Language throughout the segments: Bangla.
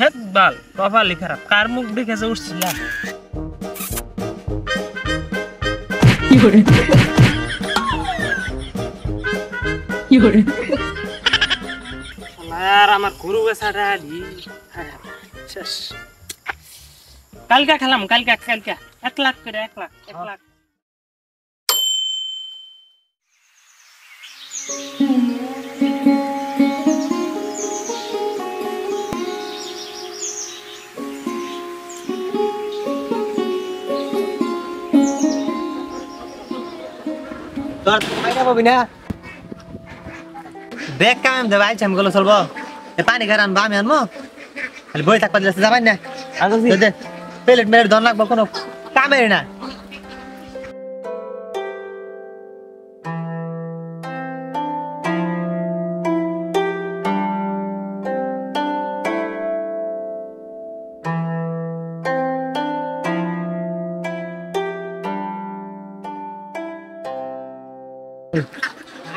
হেট বাল কপালই খারাপ কার মুখ দেখে উঠছিলাম আর আমার গরু বেচাটা শেষ কালকে খেলাম কালকে 1 লাখ করে 1 লাখ তোর মাইরা পাবি না দেখ কাম দে ভাই চাম গলো চলবো এ পানি খারান বা আমি আনমো খালি বই থাকবা দিলে যাবেন না আগে দে প্লেট মেরে ধর লাগবো কোনো কামের না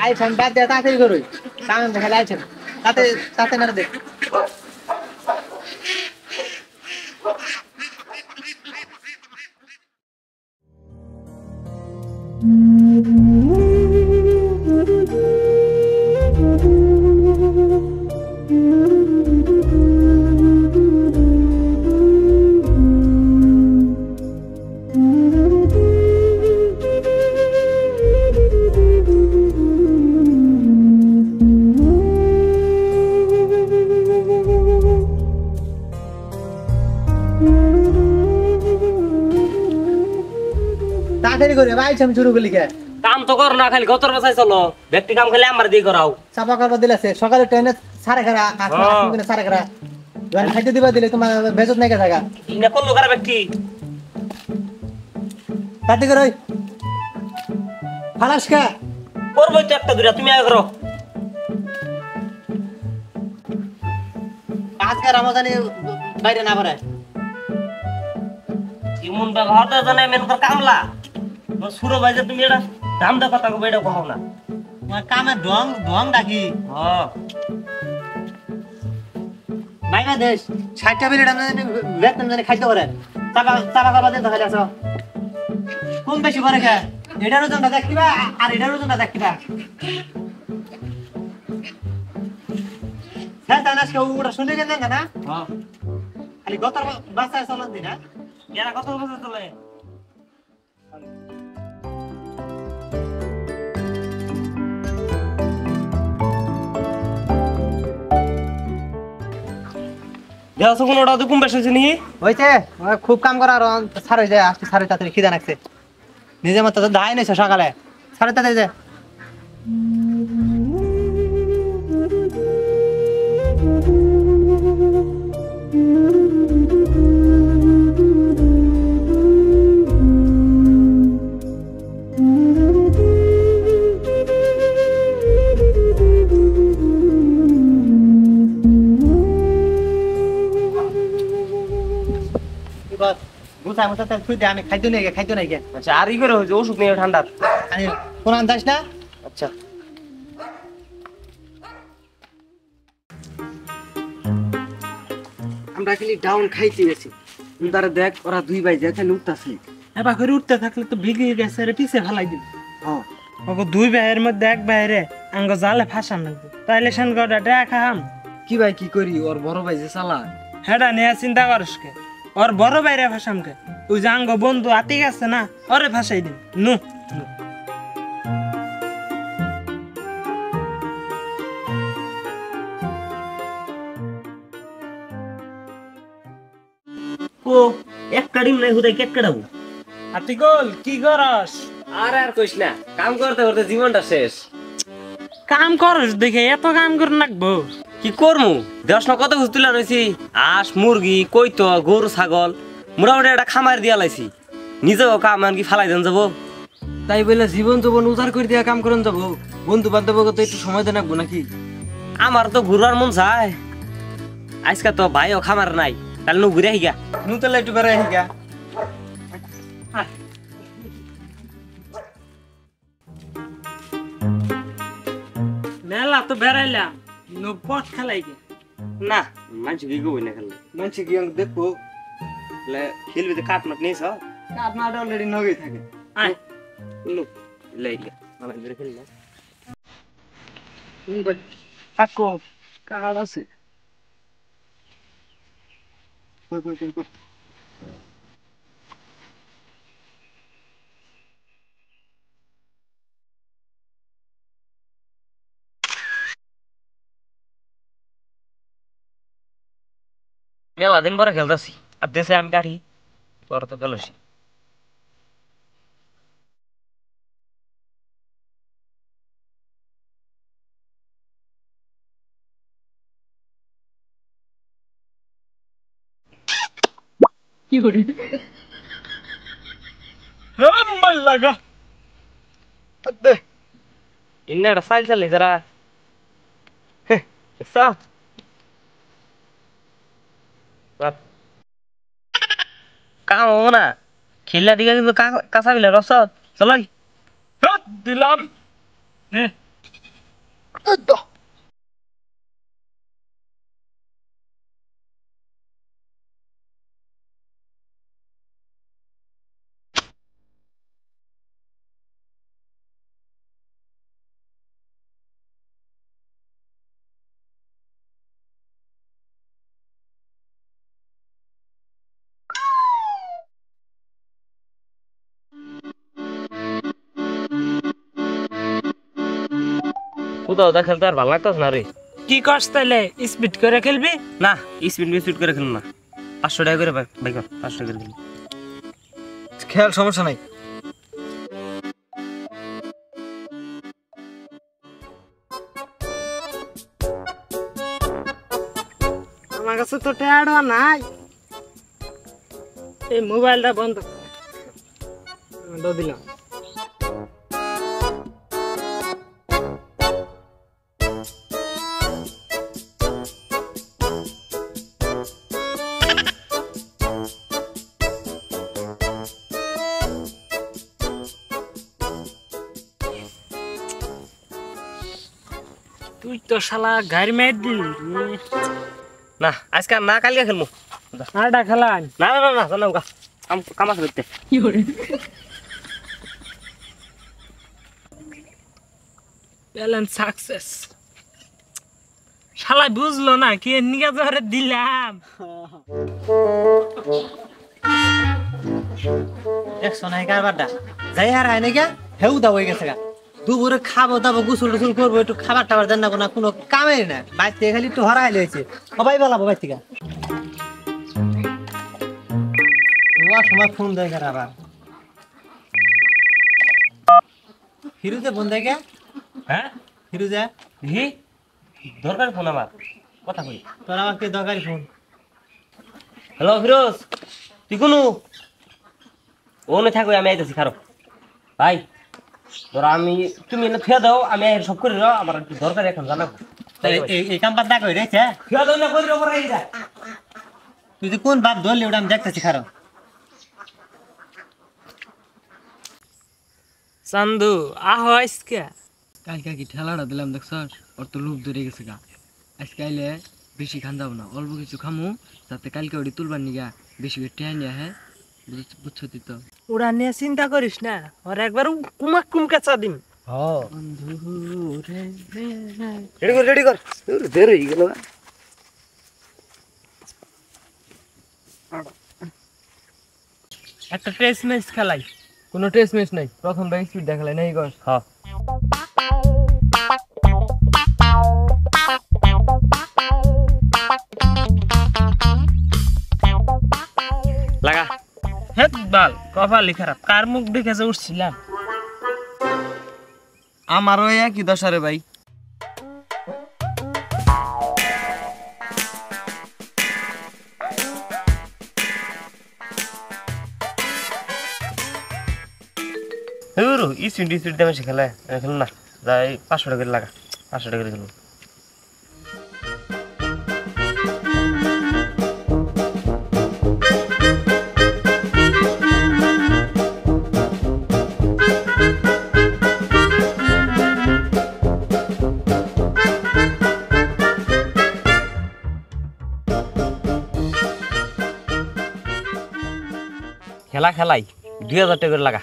আইছেন বাদ দে তাড়াতাড়ি করুই কাম দেখালে আইছেন তাতে না দে তাড়াতাড়ি করে ভাই আমি শুরু করলি কে কাম তো কর না খালি গতর বাসায় চলো ব্যক্তি কাম খালি আমার দিয়ে করাও চাপা করবা দিলাছে সকালে ট্রেনে সাড়ে খারা আসলে সাড়ে খারা খাইতে দিবা দিলে তোমার বেজত নাই জায়গা ইনা করলো কার ব্যক্তি তাড়াতাড়ি করে ফালাস কা করবই তো একটা দুইটা তুমি আগে করো আজকে রমজানে বাইরে না পারে ইমন ব্যবহার তো জানে মেন কর কামলা সুরো ভাইজে তুমি এটা দাম দা কথা কইবা এটা কও না তোমার কামে ঢং ডাকি হ্যাঁ বাংলাদেশ 60টা মিনিট আমরা বেতন জানি খাইতে পারে চাপা করবা দিন দেখা যাচ্ছে কোন বেশি করে খা এটার ওজনটা দেখবা আর এটার ওজনটা দেখবা হ্যাঁ তানাস কেউ ওটা শুনে গেলেন না হ্যাঁ খালি গতর বাসায় চলন দিন না এরা কত বছর চলে দেওয়া কোন ওটা তো কম বেশ হয়েছে নি হইছে খুব কাম করা আর সার হয়ে যায় আজকে সাড়ে তাড়াতাড়ি খিদা লাগছে নিজের মতো তো দায় নিছে সকালে সাড়ে তাড়াতাড়ি যায় বুঝা মতো তার তুই দে আমি খাইতো নাই গে আচ্ছা আর ই করে হইছে ওষুধ নিয়ে ঠান্ডা আমি কোন আন্দাজ না আচ্ছা আমরা খালি ডাউন খাইতে গেছি উদারে দেখ ওরা দুই ভাই যেখানে উঠতাছে এবার করে উঠতে থাকলে তো ভিগে গেছে রে পিছে ফেলাই দিল হ্যাঁ ওগো দুই ভাইয়ের মধ্যে এক ভাইরে আঙ্গ জালে ফাঁসান লাগবে তাইলে সেন গডা দেখাম কি ভাই কি করি ওর বড় ভাই যে চালা হেডা নিয়ে চিন্তা করিস কে ওর বড় ভাইরে ফাঁসাম কে ওই যে আঙ্গ বন্ধু আতি গেছে না ওরে ফাঁসাই দিন নু ও একটা ডিম নাই হুদাই কেট কাটাবো আতিকল কি করস আর কইস না কাম করতে করতে জীবনটা শেষ কাম করস দেখে এত কাম করে নাকবো কি করমু দেশ না কত কিছু তুলা রয়েছি আঁশ মুরগি কইতো গরু ছাগল মোটামুটি একটা খামার দিয়া লাইছি নিজেও কাম আনকি ফালাই দেন যাবো তাই বলে জীবন যৌবন উজাড় করে দিয়া কাম করেন যাবো বন্ধু বান্ধব তো একটু সময় দেন রাখবো নাকি আমার তো ঘুরবার মন চায় আজকে তো ভাইও খামার নাই তাহলে নু ঘুরে আহিগা নু তাহলে একটু বেড়ে আহিগা মেলা তো বেড়াইলাম নো পট খেলাই গে না মানুষ কি কই না খেললে মানুষ কি আমি দেখবো খেলবি তো কাঠ মাঠ নেই সব আপনার অলরেডি নগেই থাকে আয় লো লাইলে মানে ধরে খেললাম কাকো কাজ আছে কই মেলা দিন পরে খেলতেছি আর দেশে আমি কাঠি পরে তো খেলছি লাগা ইন্না সাইল চালে যারা সাপ কাম হবো না খেললা দিকে কিন্তু কাঁচা বিলা রসদ চলো দিলাম কোথাও দা খেলতে আর ভালো লাগতো না রে কি করছ তাইলে স্পিড করে খেলবি না স্পিড করে খেলুন না 500 টাকা করে ভাই কর 500 টাকা করে খেলুন খেয়াল সমস্যা নাই আমার কাছে তো টায়ারও নাই এই মোবাইলটা বন্ধ দিলাম তুই তো শালা গাড়ি মেরে দিলি না আজকে না কালকে খেলমু আটা খেলান না না না জানাও কাম আছে করতে ব্যালেন্স সাকসেস শালা বুঝলো না কি নিগা ধরে দিলাম দেখছো না কারবারটা যাই আর আয় নাকি হেউ দাও হয়ে গেছে গা দুপুরে খাবো দাবো গোসল টোসল করবো একটু খাবার টাবার দেন না কোনো কামেই না বাইর থেকে খালি একটু হরাই লইছে সবাই বলাবো বাইর থেকে সময় ফোন দেয় আবার হিরুজে ফোন দেয় হ্যাঁ হিরুজে হি দরকার ফোন আমার কথা কই তোর আমাকে দরকারি ফোন হ্যালো ফিরোজ তুই কোন ওনে থাকো আমি আইতাছি খারো ভাই ধর আমি তুমি এনে থিয়া দাও আমি এর সব করে দাও আমার একটু দরকার এখন জানাবো এই কাম বাদ না কই রেছে থিয়া দাও না কই রে পরে আইদা তুই যে কোন বাপ ধরলি ওটা আমি দেখতেছি খারো চান্দু আহ আজকে কালকে কি ঠেলাটা দিলাম দেখছ ওর তো লোভ ধরে গেছে গা আজকে আইলে বেশি খান যাবো না অল্প কিছু খামু যাতে কালকে ওটি তুলবার নিগা বেশি করে টেয়া নিয়ে হ্যাঁ বুঝছো তুই তো ওরা নিয়ে চিন্তা করিস না ওর একবার কুমাক কুম কেঁচা দিম রেডি কর দের হই গেল একটা টেস্ট ম্যাচ খেলাই কোনো টেস্ট ম্যাচ নাই প্রথম ব্যাগ স্পিড দেখালাই নাই গস হ্যাঁ লাগা হেট বাল কপালি খারাপ কার মুখ দেখে উঠছিলাম আমারও একই দশা রে ভাই হেরু স্পিড দেবে সে খেলে খেলুন না যাই 500 টাকা করে লাগা 500 টাকা করে খেলুন খেলা খেলাই 2000 টাকা করে লাগা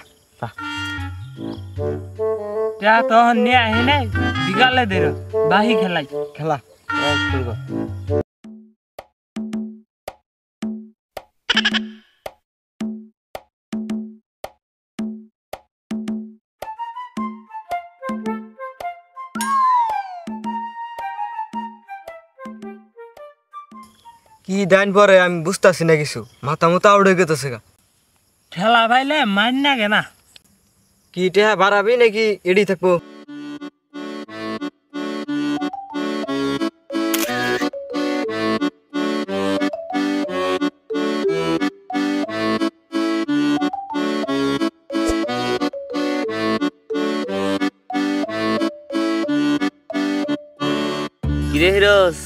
যা তখন নিয়ে আহি নাই বিকালে দের বাহি খেলাই খেলা কি দাইন পরে আমি বুঝতাছি না কিছু মাথা মতো উড়ে গেতেছে গা ঠেলা পাইলে মান না কেনা কি টেহা বাড়াবি নাকি এডি থাকবো কিরে হিরোস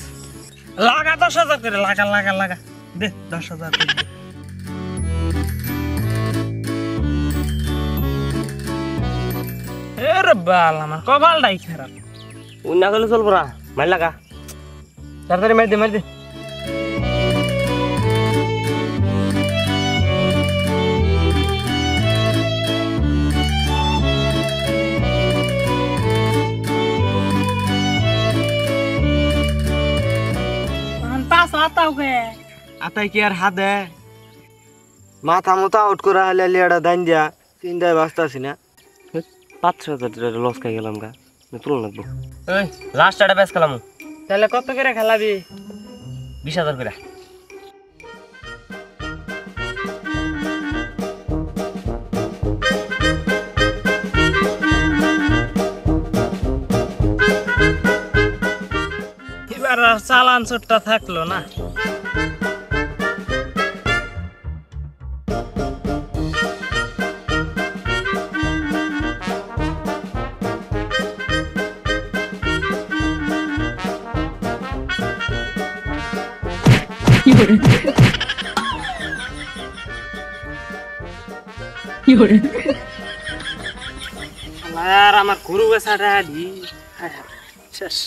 লাগা 10,000 করে লাগা লাগা লাগা দে 10,000 করে দে। এরে বাল আমার কপালটাই খারাপ উন্না করলে চলবো না মার লাগা তাড়াতাড়ি মার দে পাঁচ আতাও কে আতাই কি আর হাত দে মাথা মতো আউট করে হালে লিয়াটা দাইন দিয়া চিন্তায় বাঁচতাছি না 5,000 টাকা লস খাই গেলাম গা তুলন লাগবো এই লাস্ট একটা ব্যাচ খেলাম তাহলে কত করে খেলাবি 20,000 করে এবার আর চালান চোটটা থাকলো না আর আমার গরু বেচাটা দি শেষ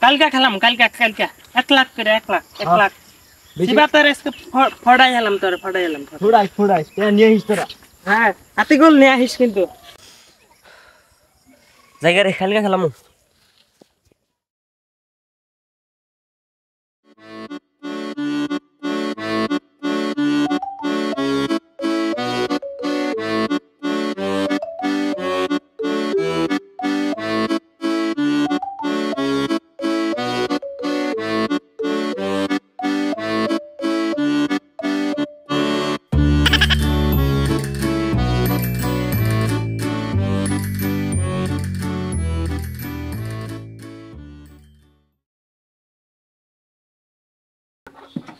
কালকা খেলাম কালকা 1 লাখ করে 1 লাখ সিবা তোর আজকে ফড়াই হেলাম তোর ফড়াই হেলাম ফুড়াই নিয়ে আসিস তোরা হ্যাঁ হাতি গোল নিয়ে আসিস কিন্তু জায়গা রে খালি খেলাম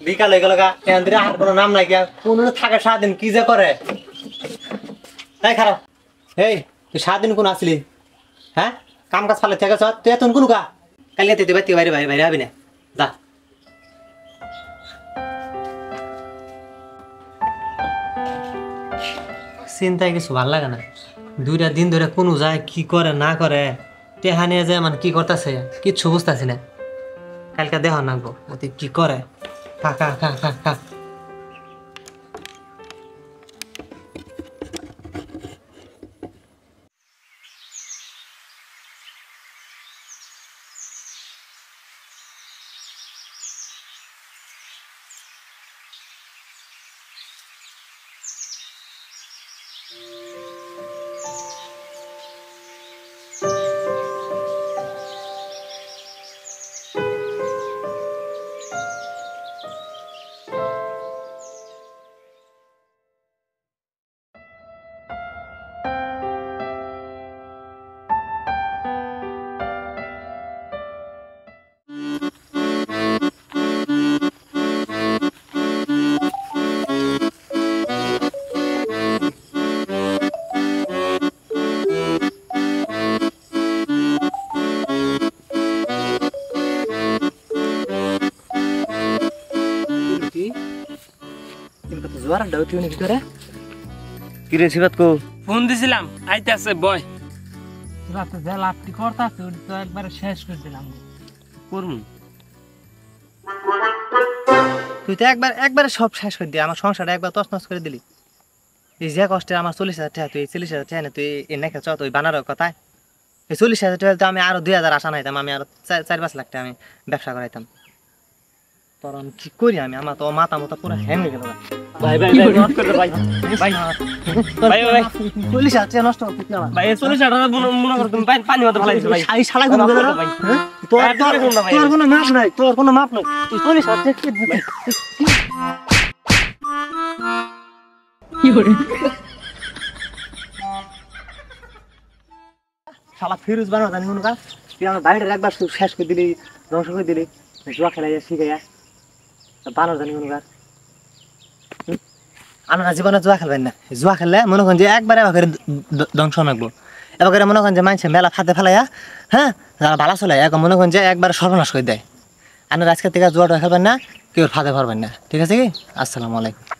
বিকাল হয়ে গেল গা এখান আর কোনো নাম নাই গিয়া কোন থাকে সারাদিন কি যে করে তাই খারাপ এই তুই সারাদিন কোন আসলি হ্যাঁ কাম কাজ ফালে থেকে তুই এত কোন গা কালকে তুই বাইতে বাইরে বাইরে বাইরে হবি না যা চিন্তায় কিছু ভাল লাগে না 2টা দিন ধরে কোন যায় কি করে না করে টেহা নিয়ে যায় মানে কি করতেছে কিচ্ছু বুঝতেছি না কালকে দেহ নাকবো ওতে কি করে খা খা খা খা খা কিরে সিবাত কো ফোন দিছিলাম আইতাছে বয় রাতে যে লাভটি করতাছে ওটা তো একবারে শেষ করে দিলাম করমু তুই তো একবারে সব শেষ করে দিলি আমার সংসারটা একবার তছনছ করে দিলি এই যে কষ্টে আমার 40,000 টাকা তুই 40,000 টাকা না তুই এনে খেয়েছ তুই বানার কথায় এই 40,000 টাকা তো আমি আরো 2,000 আশা নাইতাম আমি আরো 4-5 লাখ টাকা আমি ব্যবসা করাইতাম তোর আমি কি করি আমি আমার তো মাথা মতো পুরো হ্যাং হয়ে গেল ভাই ভাই ভাই মাফ করে দে ভাই ভাই ভাই ভাই 40,000 টাকা নষ্ট করতে আমার ভাই 40,000 টাকা মনে করো তুমি পানি মতো ফেলাইছো ভাই এই শালা গুলো গেল না তোর কোনো মাপ নাই তোর কোনো মাপ নাই তুই 40,000 টাকা কি দিবি শালা ফিরোজ বানো জানি মনে কর তুই আমার বাইরে একবার শেষ করে দিলি ধ্বংস করে দিলি জুয়া খেলাইয়া শিখাইয়া বানো জানি মনে কর আমরা জীবনে জুয়া খেলবেন না জুয়া খেললে মনে করেন যে একবারে এবার ধ্বংস নাকবো এবার মনে করেন যে মানুষে মেলা ফাতে ফেলাইয়া হ্যাঁ যারা ভালো চলে এক মনে করেন যে একবার সর্বনাশ করে দেয় আপনার আজকের থেকে জুয়াটা খেলবেন না কেউ ফাতে পারবেন না ঠিক আছে কি আসসালামু আলাইকুম